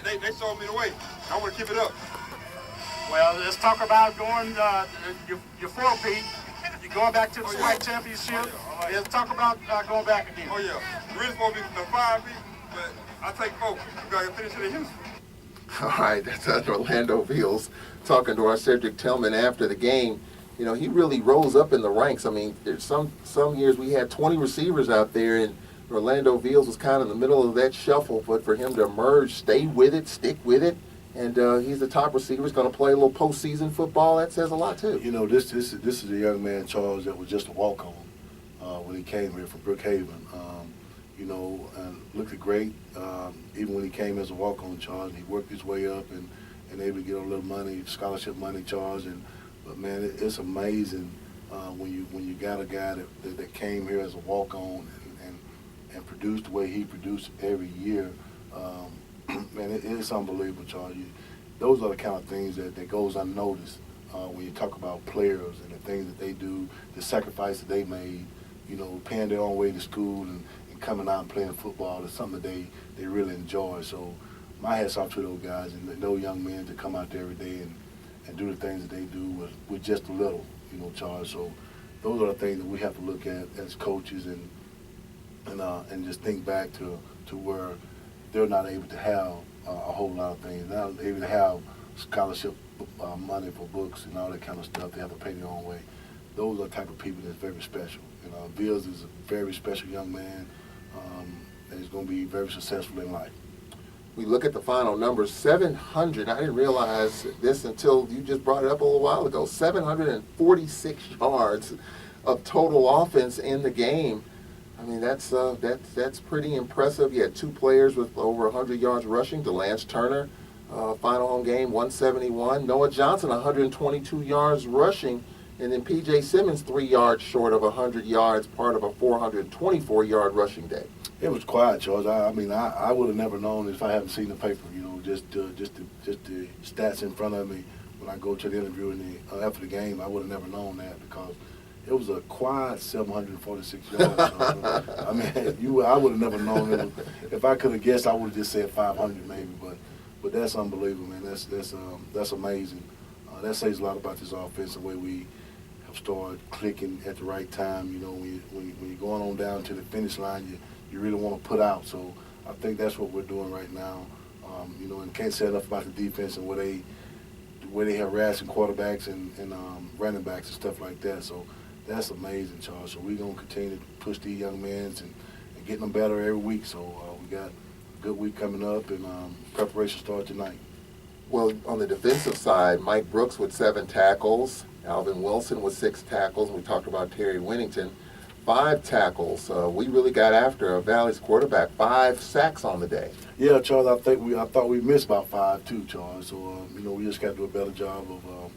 They showed me the way. I want to keep it up. Well, let's talk about going your 4-peat. You're going back to the SWAC championship. Let's talk about going back again. Oh yeah, really supposed to be the 5-peat, but I take 4 because I finish it in Houston. All right, that's Orlando Veals talking to our Cedric Tillman after the game. You know, he really rose up in the ranks. I mean, there's some years we had 20 receivers out there, and Orlando Veals was kind of in the middle of that shuffle, but for him to emerge, stay with it, stick with it, and he's the top receiver. He's going to play a little postseason football. That says a lot, too. You know, this is a young man, Charles, that was just a walk-on when he came here from Brookhaven. You know, and looked great. Even when he came as a walk-on, Charles, he worked his way up and able to get a little money, scholarship money, Charles. But man, it's amazing when you got a guy that came here as a walk-on and produced the way he produced every year. Man, it's unbelievable, Charles. Those are the kind of things that goes unnoticed when you talk about players and the things that they do, the sacrifice that they made, you know, paying their own way to school and coming out and playing football is something that they really enjoy. So my hat's off to those guys and those young men to come out there every day and do the things that they do with just a little, you know, Charles. So those are the things that we have to look at as coaches and just think back to where they're not able to have a whole lot of things. They're not able to have scholarship money for books and all that kind of stuff. They have to pay their own way. Those are the type of people that's very special. Bills is a very special young man, and he's going to be very successful in life. We look at the final numbers, 700. I didn't realize this until you just brought it up a little while ago. 746 yards of total offense in the game. I mean, that's pretty impressive. You had two players with over 100 yards rushing. DeLance Turner, final home game, 171. Noah Johnson, 122 yards rushing. And then P.J. Simmons, 3 yards short of 100 yards, part of a 424-yard rushing day. It was quiet, Charles. I mean, I would have never known if I haven't seen the paper. Just the stats in front of me when I go to the interview and after the game. I would have never known that because it was a quiet 746 yards. I mean, I would have never known. If I could have guessed, I would have just said 500 maybe. But that's unbelievable, man. That's amazing. That says a lot about this offense, the way we have started clicking at the right time. When you're going on down to the finish line, you really want to put out. So I think that's what we're doing right now. And can't say enough about the defense and where they have harassing quarterbacks and running backs and stuff like that. So that's amazing, Charles. So we're going to continue to push these young men and getting them better every week. So we got a good week coming up, and preparation starts tonight. Well, on the defensive side, Mike Brooks with 7 tackles, Alvin Wilson with 6 tackles. We talked about Terry Winnington, 5 tackles. We really got after Valley's quarterback, 5 sacks on the day. Yeah, Charles, I thought we missed about 5 too, Charles. So we just got to do a better job of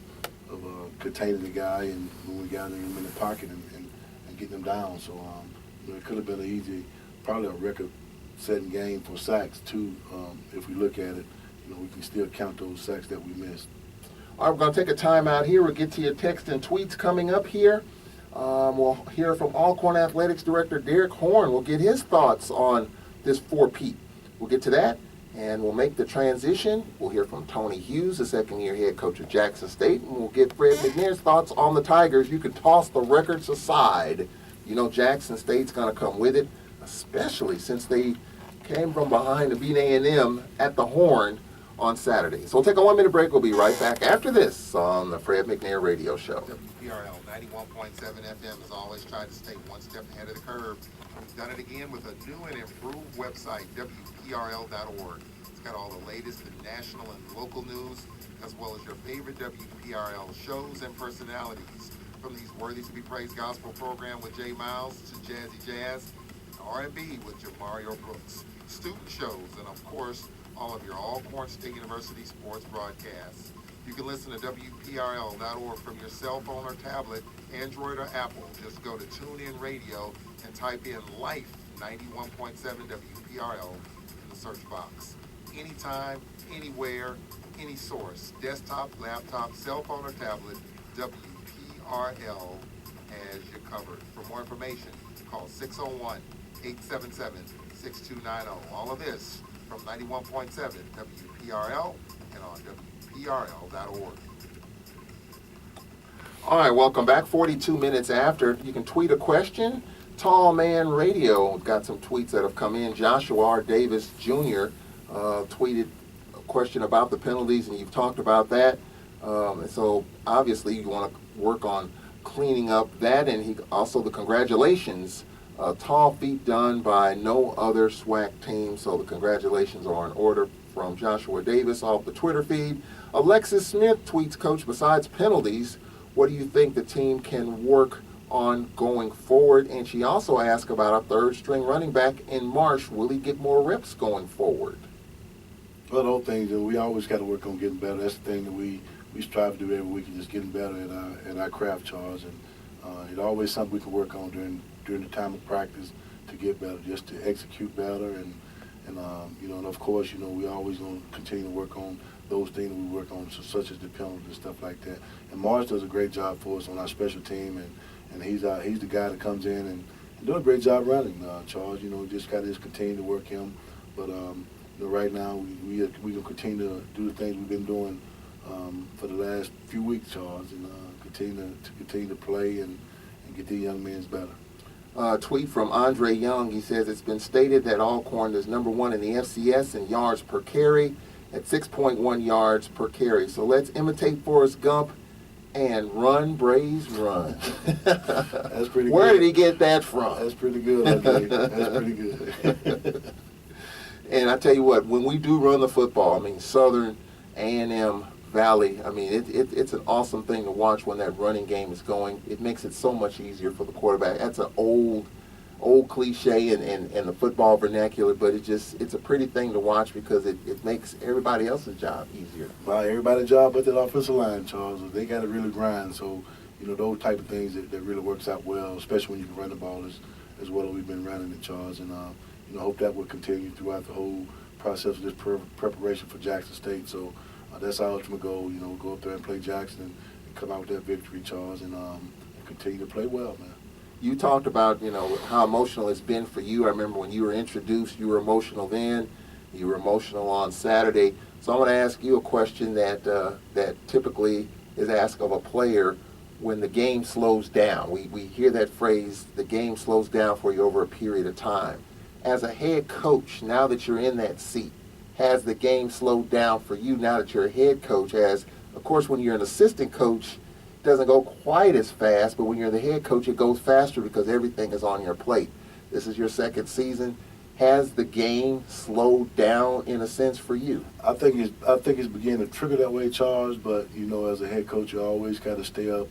containing the guy and when we got him in the pocket and getting him down. So it could have been probably a record-setting game for sacks too. If we look at it, we can still count those sacks that we missed. All right, we're going to take a time out here. We'll get to your text and tweets coming up here. We'll hear from Alcorn Athletics Director Derek Horn. We'll get his thoughts on this 4-peat. We'll get to that, and we'll make the transition. We'll hear from Tony Hughes, the second-year head coach of Jackson State, and we'll get Fred McNair's thoughts on the Tigers. You can toss the records aside. Jackson State's going to come with it, especially since they came from behind to beat A&M at the Horn on Saturday. So we'll take a 1-minute break. We'll be right back after this on the Fred McNair Radio Show. WPRL 91.7 FM has always tried to stay one step ahead of the curve. We've done it again with a new and improved website, WPRL.org. It's got all the latest in national and local news, as well as your favorite WPRL shows and personalities. From these worthy to be praised gospel program with Jay Miles to Jazzy Jazz, R&B with Jamario Brooks, student shows, and of course, all of your Alcorn State University sports broadcasts. You can listen to WPRL.org from your cell phone or tablet, Android or Apple. Just go to TuneIn Radio and type in Life 91.7 WPRL in the search box. Anytime, anywhere, any source, desktop, laptop, cell phone or tablet, WPRL has you covered. For more information, call 601-877-6290. All of this from 91.7 WPRL and on WPRL.org. All right, welcome back. 42 minutes after. You can tweet a question. Tall Man Radio got some tweets that have come in. Joshua R. Davis Jr. Tweeted a question about the penalties, and you've talked about that. And so obviously you want to work on cleaning up that, and he also the congratulations. Tall feat done by no other SWAC team, so the congratulations are in order from Joshua Davis off the Twitter feed. Alexis Smith tweets, Coach, besides penalties, what do you think the team can work on going forward? And she also asked about our third-string running back in Marsh. Will he get more reps going forward? Well, those things, we always got to work on getting better. That's the thing that we strive to do every week, is just getting better at our craft, Charles. And it's always something we can work on during the time of practice to get better, just to execute better. And of course, we always going to continue to work on those things we work on, such as the penalties and stuff like that. And Marsh does a great job for us on our special team, and he's the guy that comes in and doing a great job running, Charles. Just got to continue to work him. But right now we gonna continue to do the things we've been doing for the last few weeks, Charles, and continue to play and get these young men better. Tweet from Andre Young. He says, it's been stated that Alcorn is number 1 in the FCS in yards per carry at 6.1 yards per carry. So let's imitate Forrest Gump and run, Braves, run. That's pretty good. Where did he get that from? That's pretty good, Andre. That's pretty good. And I tell you what, when we do run the football, I mean, Southern, A&M, Valley, I mean, it's an awesome thing to watch when that running game is going. It makes it so much easier for the quarterback. That's an old cliche in the football vernacular, but it's a pretty thing to watch because it makes everybody else's job easier. Well, everybody's job but that offensive line, Charles, they got to really grind. So, those type of things that really works out well, especially when you can run the ball as well as we've been running it, Charles. And, hope that will continue throughout the whole process of this preparation for Jackson State. So that's our ultimate goal, go up there and play Jackson and come out with that victory, Charles, and continue to play well, man. You talked about, how emotional it's been for you. I remember when you were introduced, you were emotional then. You were emotional on Saturday. So I'm going to ask you a question that typically is asked of a player when the game slows down. We hear that phrase, the game slows down for you over a period of time. As a head coach, now that you're in that seat, has the game slowed down for you now that you're a head coach? As, of course, when you're an assistant coach, it doesn't go quite as fast, but when you're the head coach, it goes faster because everything is on your plate. This is your second season. Has the game slowed down in a sense for you? I think it's beginning to trigger that way, Charles. But as a head coach, you always got to stay up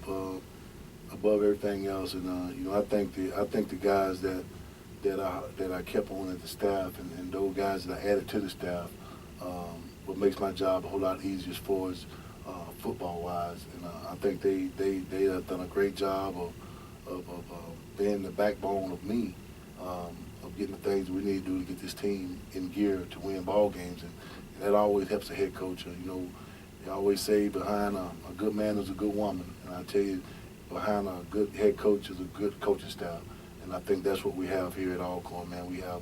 above everything else. And I think the guys that I kept on at the staff and those guys that I added to the staff, what makes my job a whole lot easier as far as football-wise. And I think they have done a great job of being the backbone of me, of getting the things we need to do to get this team in gear to win ball games. And that always helps a head coach. They always say behind a good man is a good woman. And I tell you, behind a good head coach is a good coaching staff. And I think that's what we have here at Alcorn, man. We have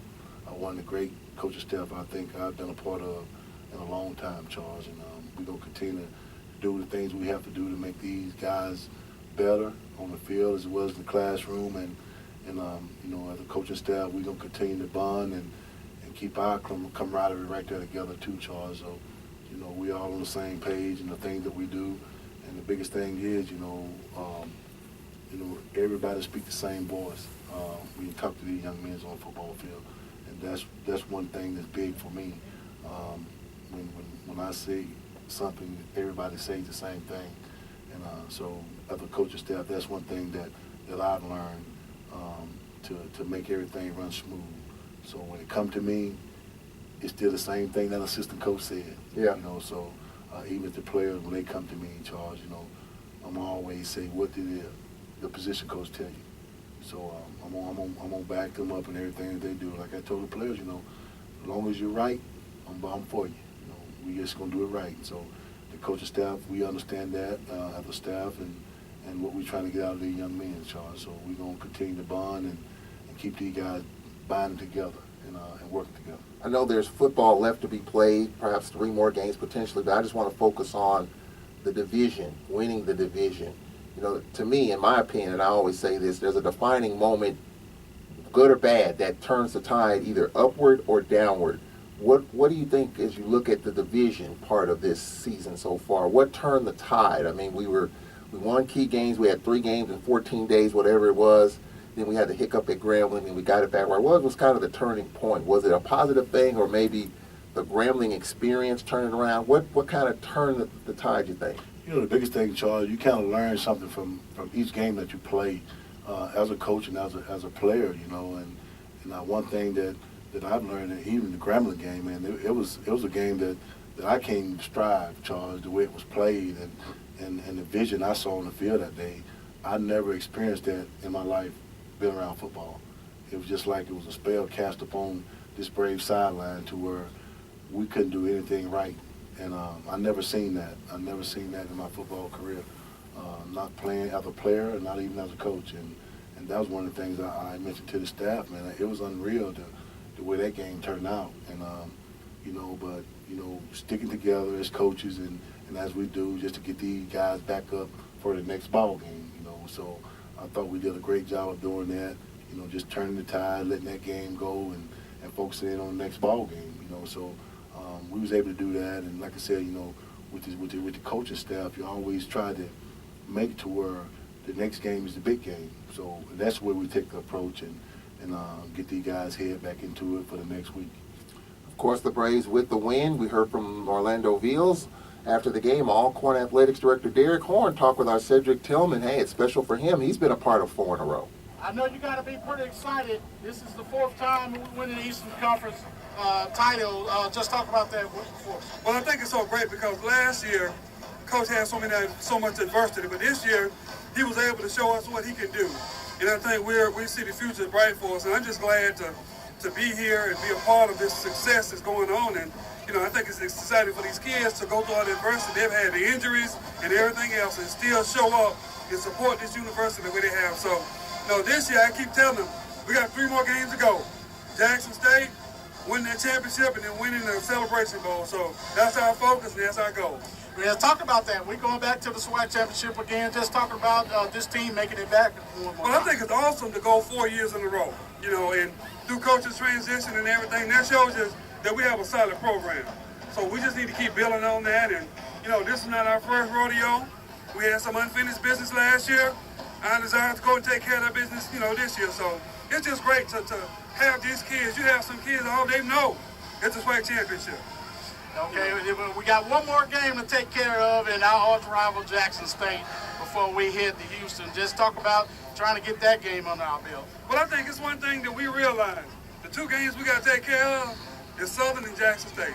one of the great coaching staff I think I've been a part of in a long time, Charles. And we're going to continue to do the things we have to do to make these guys better on the field as well as in the classroom. And as a coaching staff, we're going to continue to bond and keep our camaraderie right there together too, Charles. So, we all on the same page and the things that we do. And the biggest thing is, everybody speak the same voice when you talk to these young men on the football field. And that's one thing that's big for me. When I say something, everybody says the same thing. And so as a coaching staff, that's one thing that I've learned to make everything run smooth. So when it comes to me, it's still the same thing that assistant coach said. Yeah. So even if the players, when they come to me in charge, I'm always say, what did the position coach tell you? So I'm gonna back them up and everything that they do. Like I told the players, as long as you're right, I'm for you. We just gonna do it right. So the coaching staff, we understand that as a staff and what we're trying to get out of these young men, Charles. So we're gonna continue to bond and keep these guys bonding together and working together. I know there's football left to be played, perhaps 3 more games potentially, but I just want to focus on the division, winning the division. To me, in my opinion, and I always say this, there's a defining moment, good or bad, that turns the tide either upward or downward. What do you think as you look at the division part of this season so far? What turned the tide? I mean, we won key games. We had 3 games in 14 days, whatever it was. Then we had the hiccup at Grambling, and we got it back. What was kind of the turning point? Was it a positive thing, or maybe the Grambling experience turning around? What kind of turned the tide, you think? The biggest thing, Charles, you kind of learn something from each game that you play as a coach and as a player, And one thing that I've learned, and even the Grambling game, man, it was a game that I came to strive, Charles, the way it was played and the vision I saw on the field that day. I never experienced that in my life being around football. It was just like it was a spell cast upon this Brave sideline to where we couldn't do anything right. And I never seen that. I never seen that in my football career, not playing as a player and not even as a coach. And that was one of the things I mentioned to the staff, man. It was unreal the way that game turned out. And, but sticking together as coaches and as we do just to get these guys back up for the next ball game, So I thought we did a great job of doing that. You know, just turning the tide, letting that game go, and focusing in on the next ball game. You know, so we was able to do that. And like I said, you know, with the coaching staff, you always try to make it to where the next game is the big game. So that's where we take the approach and get these guys head back into it for the next week. Of course, the Braves with the win. We heard from Orlando Veals after the game. Alcorn Athletics Director Derek Horn talked with our Cedric Tillman. Hey, it's special for him. He's been a part of 4 in a row. I know you got to be pretty excited. This is the 4th time we winning the Eastern Conference title. Just talk about that for us. Well, I think it's so great because last year, Coach had so much adversity, but this year, he was able to show us what he can do. And I think we see the future bright for us, and I'm just glad to be here and be a part of this success that's going on. And you know, I think it's exciting for these kids to go through all the adversity. They've had the injuries and everything else, and still show up and support this university the way they have. So, you know, this year I keep telling them we got 3 more games to go. Jackson State, winning that championship, and then winning the Celebration Bowl. So that's our focus and that's our goal. Yeah, talk about that. We're going back to the SWAC championship again. Just talking about this team making it back one more Well, I time. think it's awesome to go 4 years in a row, you know, and through coaches' transition and everything. That shows us that we have a solid program. So we just need to keep building on that. And, you know, this is not our first rodeo. We had some unfinished business last year. I desire to go and take care of that business, you know, this year. So it's just great to have these kids. You have some kids, all they know it's a SWAC championship. Okay, we got one more game to take care of in our arch rival Jackson State before we head to Houston. Just talk about trying to get that game under our belt. Well, I think it's one thing that we realize. The 2 games we got to take care of is Southern and Jackson State.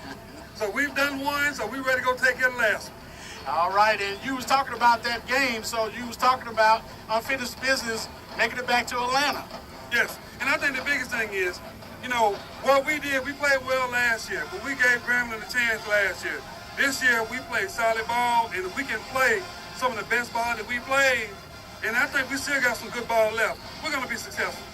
So we've done one, so we're ready to go take care of the last one. All right, and you was talking about that game, so you was talking about unfinished business, making it back to Atlanta. Yes, and I think the biggest thing is, you know, what we did, we played well last year, but we gave Grambling a chance last year. This year, we played solid ball, and if we can play some of the best ball that we played, and I think we still got some good ball left, we're going to be successful.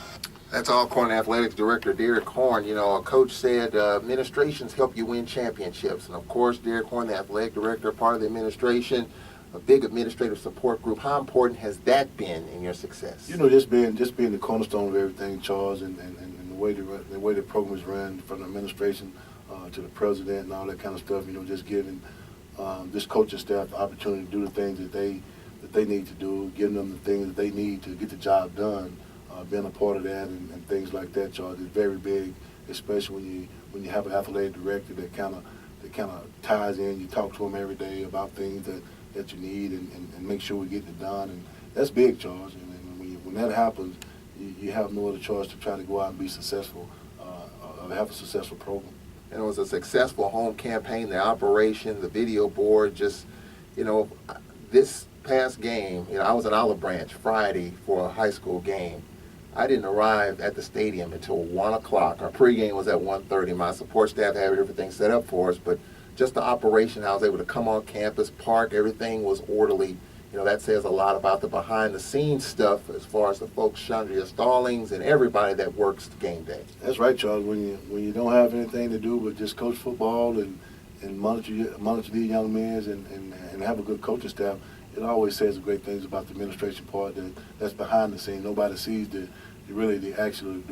That's Alcorn Athletics Director Derek Horn. You know, a coach said administrations help you win championships. And, of course, Derek Horn, the athletic director, part of the administration, a big administrative support group. How important has that been in your success? You know, just being the cornerstone of everything, Charles, and the way the program is run from the administration to the president and all that kind of stuff. You know, just giving this coaching staff the opportunity to do the things that they need to do, giving them the things that they need to get the job done. Being a part of that and things like that, Charles, is very big, especially when you have an athletic director that kind of ties in. You talk to them every day about things that you need and make sure we get it done, and that's big, Charles. And when that happens, you have no other choice to try to go out and be successful, or have a successful program. And it was a successful home campaign, the operation, the video board, just, you know, this past game, you know, I was in Olive Branch Friday for a high school game. I didn't arrive at the stadium until 1 o'clock. Our pregame was at 1:30. My support staff had everything set up for us, but just the operation, I was able to come on campus, park, everything was orderly. You know, that says a lot about the behind-the-scenes stuff as far as the folks, Chandria Stallings, and everybody that works game day. That's right, Charles. When you don't have anything to do but just coach football and monitor these young men and have a good coaching staff, it always says great things about the administration part that's behind the scenes. Nobody sees the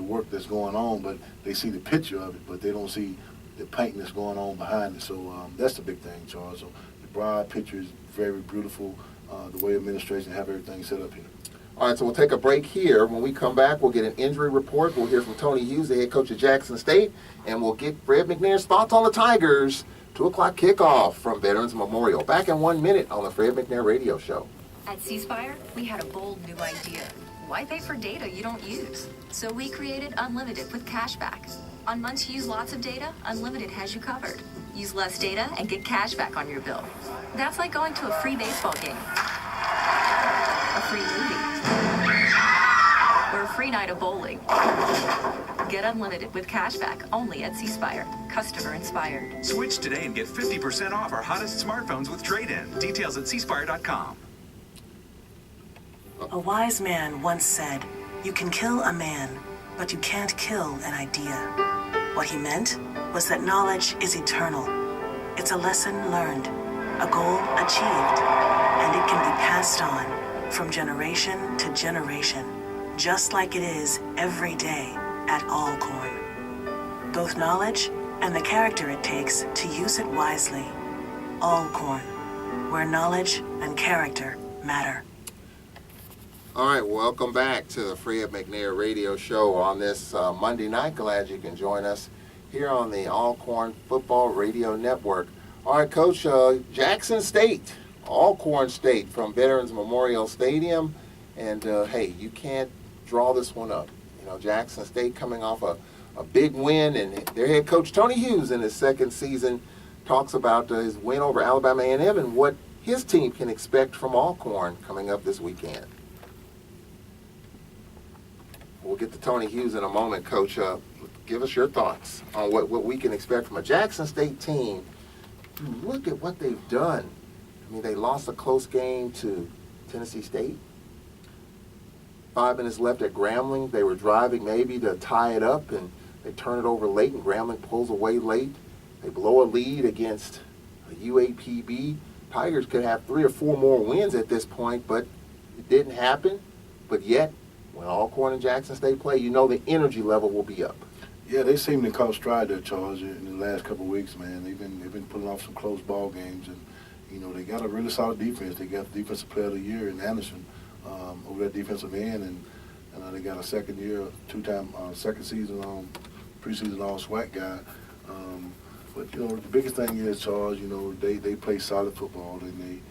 work that's going on, but they see the picture of it, but they don't see the painting that's going on behind it. So that's the big thing, Charles. So the broad picture is very beautiful, the way administration have everything set up here. All right, so we'll take a break here. When we come back, we'll get an injury report. We'll hear from Tony Hughes, the head coach of Jackson State, and we'll get Fred McNair's thoughts on the Tigers. 2 o'clock kickoff from Veterans Memorial. Back in 1 minute on the Fred McNair Radio Show. At C-Spire, we had a bold new idea. Why pay for data you don't use? So we created Unlimited with cashback. On months you use lots of data, Unlimited has you covered. Use less data and get cashback on your bill. That's like going to a free baseball game, a free movie, or a free night of bowling. Get Unlimited with cashback only at C-Spire. Customer inspired. Switch today and get 50% off our hottest smartphones with trade-in. Details at cspire.com. A wise man once said, "You can kill a man, but you can't kill an idea." What he meant was that knowledge is eternal. It's a lesson learned, a goal achieved, and it can be passed on from generation to generation, just like it is every day at Alcorn. Both knowledge and the character it takes to use it wisely. Alcorn, where knowledge and character matter. All right, welcome back to the Fred McNair radio show on this Monday night. Glad you can join us here on the Alcorn Football Radio Network. All right, Coach, Jackson State, Alcorn State from Veterans Memorial Stadium. And, hey, you can't draw this one up. You know, Jackson State coming off a big win, and their head coach, Tony Hughes, in his second season, talks about his win over Alabama A&M and what his team can expect from Alcorn coming up this weekend. We'll get to Tony Hughes in a moment, Coach. Give us your thoughts on what we can expect from a Jackson State team. Look at what they've done. I mean, they lost a close game to Tennessee State. 5 minutes left at Grambling. They were driving maybe to tie it up, and they turn it over late, and Grambling pulls away late. They blow a lead against a UAPB. Tigers could have 3 or 4 more wins at this point, but it didn't happen. But yet, when Alcorn and Jackson State play, you know the energy level will be up. Yeah, they seem to caught stride there, Charles, in the last couple of weeks, man. They've been pulling off some close ball games, and you know they got a really solid defense. They got the defensive player of the year in Anderson over that defensive end, and they got a second season preseason all SWAC guy. But you know the biggest thing is, Charles, you know they play solid football, and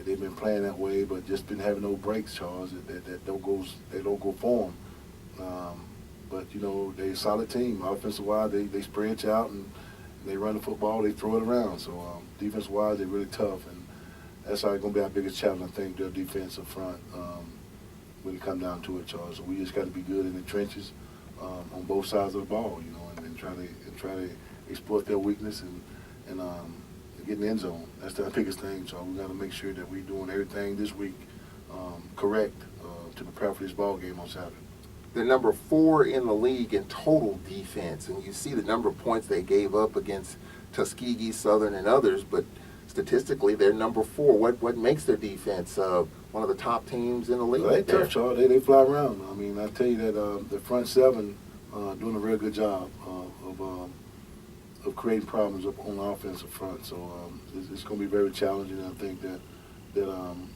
they've been playing that way, but just been having no breaks, Charles. That don't go for them. But you know they're a solid team. Offensive wise, they spread you out and they run the football. They throw it around. So defense wise, they're really tough, and that's going to be our biggest challenge. I think their defensive front when it comes down to it, Charles. So we just got to be good in the trenches on both sides of the ball, you know, and try to exploit their weakness and get in the end zone. That's the biggest thing, Charles. We got to make sure that we're doing everything this week correct to prepare for this ball game on Saturday. They're number 4 in the league in total defense, and you see the number of points they gave up against Tuskegee, Southern, and others, but statistically they're number 4. What makes their defense one of the top teams in the league? Well, they're tough, Charles. They fly around. I mean, I tell you that the front seven doing a real good job of creating problems up on the offensive front. So it's going to be very challenging. I think that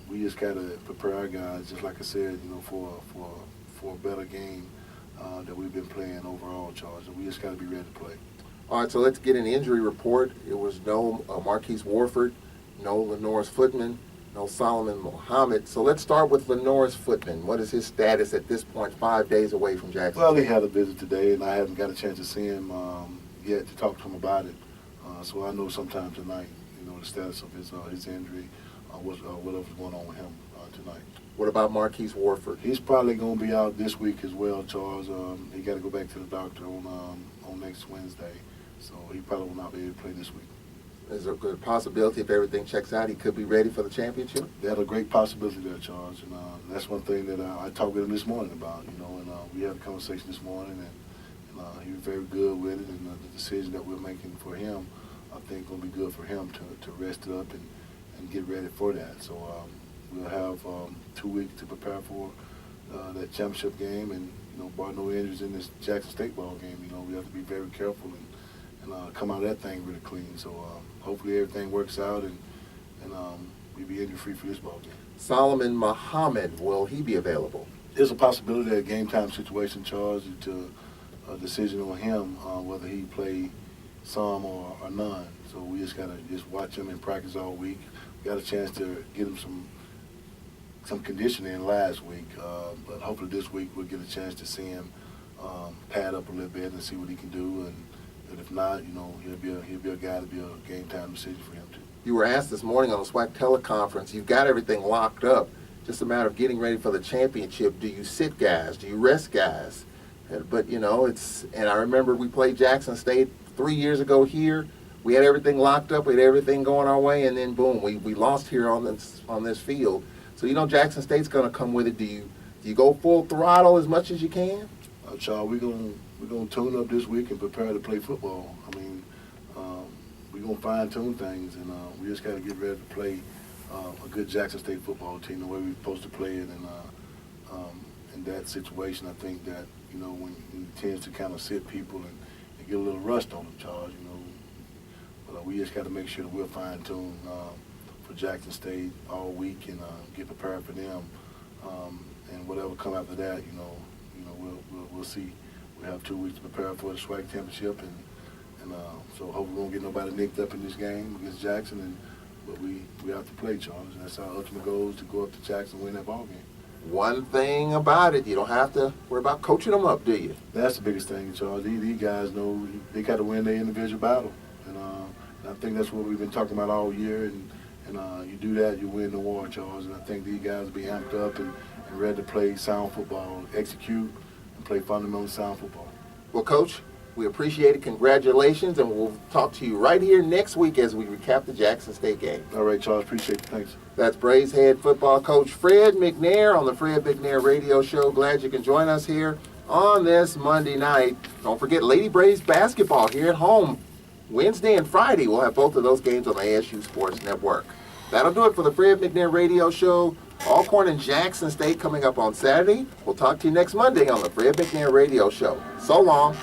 we just got to prepare our guys, just like I said, you know, for a better game that we've been playing overall, Charles. And we just got to be ready to play. All right, so let's get an injury report. It was no Marquise Warford, no Lenoris Footman, no Solomon Mohammed. So let's start with Lenoris Footman. What is his status at this point, 5 days away from Jackson? Well, he had a visit today, and I haven't got a chance to see him yet to talk to him about it. So I know sometime tonight, you know, the status of his injury, whatever's going on with him tonight. What about Marquise Warford? He's probably going to be out this week as well, Charles. He got to go back to the doctor on next Wednesday, so he probably will not be able to play this week. Is there a good possibility if everything checks out, he could be ready for the championship? That's a great possibility there, Charles, and that's one thing that I talked with him this morning about, you know, and we had a conversation this morning, and he was very good with it, and the decision that we're making for him, I think, going to be good for him to rest up and get ready for that. So we'll have 2 weeks to prepare for that championship game, and you know, bar no injuries in this Jackson State ball game. You know, we have to be very careful and come out of that thing really clean. So hopefully everything works out, and we'll be injury free for this ball game. Solomon Muhammad, will he be available? There's a possibility that a game time situation, Charles, to a decision on him whether he play some or none. So we just gotta watch him in practice all week. We got a chance to get him some conditioning last week, but hopefully this week we'll get a chance to see him pad up a little bit and see what he can do. And if not, you know, he'll be a guy to be a game time decision for him too. You were asked this morning on the SWAC teleconference, you've got everything locked up, just a matter of getting ready for the championship. Do you sit guys? Do you rest guys? But, you know, and I remember we played Jackson State 3 years ago here. We had everything locked up, we had everything going our way, and then boom, we lost here on this field. So, you know, Jackson State's going to come with it. Do you go full throttle as much as you can? Charles, we're gonna tune up this week and prepare to play football. I mean, we're gonna fine tune things, and we just got to get ready to play a good Jackson State football team, the way we're supposed to play it. And in that situation, I think that, when it tends to kind of sit people and get a little rust on the charge, But we just got to make sure that we're fine-tuned for Jackson State all week and get prepared for them. And whatever come after that, we'll see. We have 2 weeks to prepare for the SWAC championship, and so hopefully we won't get nobody nicked up in this game against Jackson. But we have to play, Charles, and that's our ultimate goal, is to go up to Jackson and win that ball game. One thing about it, you don't have to worry about coaching them up, do you? That's the biggest thing, Charles. These guys know they got to win their individual battle, and I think that's what we've been talking about all year. And you do that, you win the war, Charles. And I think these guys will be amped up and ready to play sound football, execute, and play fundamental sound football. Well, Coach, we appreciate it. Congratulations, and we'll talk to you right here next week as we recap the Jackson State game. All right, Charles. Appreciate it. Thanks. That's Braves head football coach Fred McNair on the Fred McNair Radio Show. Glad you can join us here on this Monday night. Don't forget Lady Braves basketball here at home. Wednesday and Friday, we'll have both of those games on the ASU Sports Network. That'll do it for the Fred McNair Radio Show. Alcorn and Jackson State coming up on Saturday. We'll talk to you next Monday on the Fred McNair Radio Show. So long.